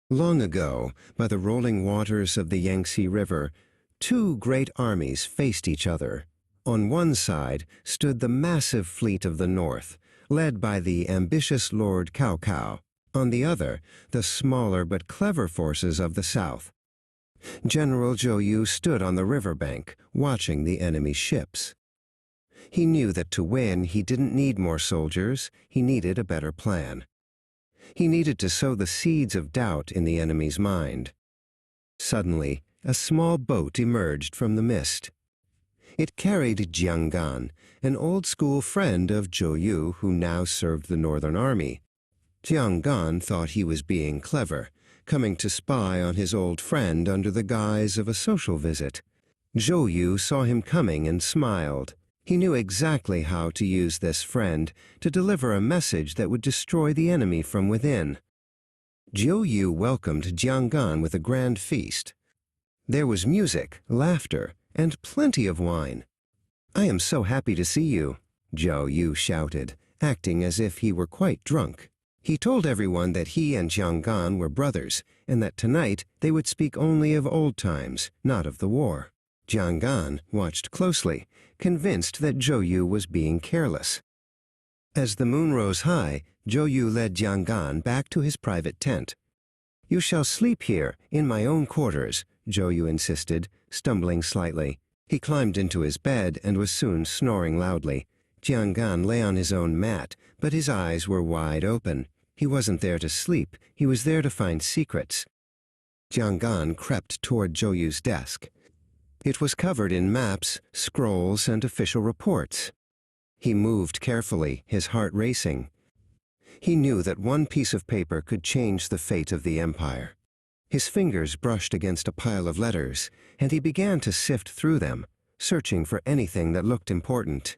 Long ago, by the rolling waters of the Yangtze River, two great armies faced each other. On one side stood the massive fleet of the north, led by the ambitious Lord Cao Cao. On the other, the smaller but clever forces of the south. General Zhou Yu stood on the riverbank, watching the enemy's ships. He knew that to win, he didn't need more soldiers, he needed a better plan. He needed to sow the seeds of doubt in the enemy's mind. Suddenly, a small boat emerged from the mist. It carried Zhang, an old-school friend of Zhou Yu who now served the Northern Army. Zhang thought he was being clever, coming to spy on his old friend under the guise of a social visit. Zhou Yu saw him coming and smiled. He knew exactly how to use this friend to deliver a message that would destroy the enemy from within. Zhou Yu welcomed Zhang with a grand feast. There was music, laughter, and plenty of wine. "I am so happy to see you," Zhou Yu shouted, acting as if he were quite drunk. He told everyone that he and Zhang were brothers, and that tonight they would speak only of old times, not of the war. Zhang watched closely, convinced that Zhou Yu was being careless. As the moon rose high, Zhou Yu led Zhang back to his private tent. "You shall sleep here, in my own quarters," Zhou Yu insisted, stumbling slightly. He climbed into his bed and was soon snoring loudly. Zhang lay on his own mat, but his eyes were wide open. He wasn't there to sleep, he was there to find secrets. Zhang crept toward Zhou Yu's desk. It was covered in maps, scrolls, and official reports. He moved carefully, his heart racing. He knew that one piece of paper could change the fate of the empire. His fingers brushed against a pile of letters, and he began to sift through them, searching for anything that looked important.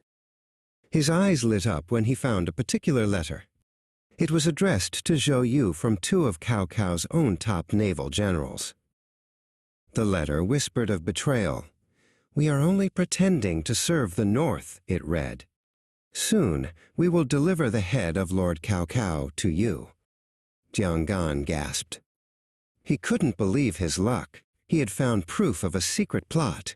His eyes lit up when he found a particular letter. It was addressed to Zhou Yu from two of Cao Cao's own top naval generals. The letter whispered of betrayal. "We are only pretending to serve the North," it read. "Soon, we will deliver the head of Lord Cao Cao to you." Zhang gasped. He couldn't believe his luck. He had found proof of a secret plot.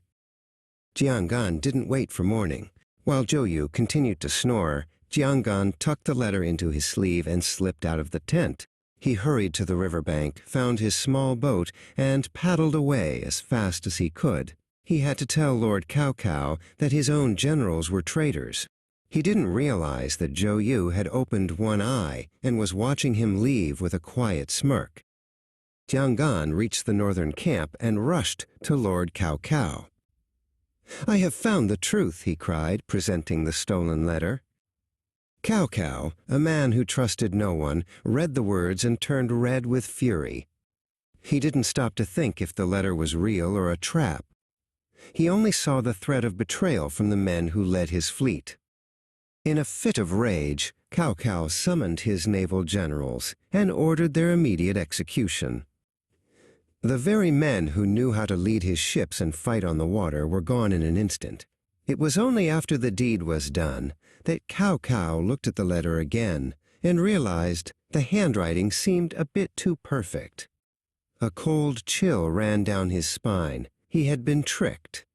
Zhang didn't wait for morning. While Zhou Yu continued to snore, Zhang tucked the letter into his sleeve and slipped out of the tent. He hurried to the riverbank, found his small boat, and paddled away as fast as he could. He had to tell Lord Cao Cao that his own generals were traitors. He didn't realize that Zhou Yu had opened one eye and was watching him leave with a quiet smirk. Zhang reached the northern camp and rushed to Lord Cao Cao. "I have found the truth," he cried, presenting the stolen letter. Cao Cao, a man who trusted no one, read the words and turned red with fury. He didn't stop to think if the letter was real or a trap. He only saw the threat of betrayal from the men who led his fleet. In a fit of rage, Cao Cao summoned his naval generals and ordered their immediate execution. The very men who knew how to lead his ships and fight on the water were gone in an instant. It was only after the deed was done that Cao Cao looked at the letter again and realized the handwriting seemed a bit too perfect. A cold chill ran down his spine. He had been tricked.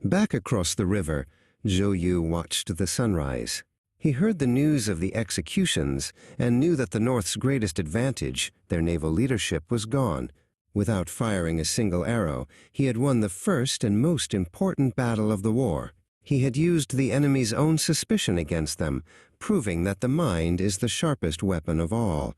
Back across the river, Zhou Yu watched the sunrise. He heard the news of the executions and knew that the North's greatest advantage, their naval leadership, was gone. Without firing a single arrow, he had won the first and most important battle of the war. He had used the enemy's own suspicion against them, proving that the mind is the sharpest weapon of all.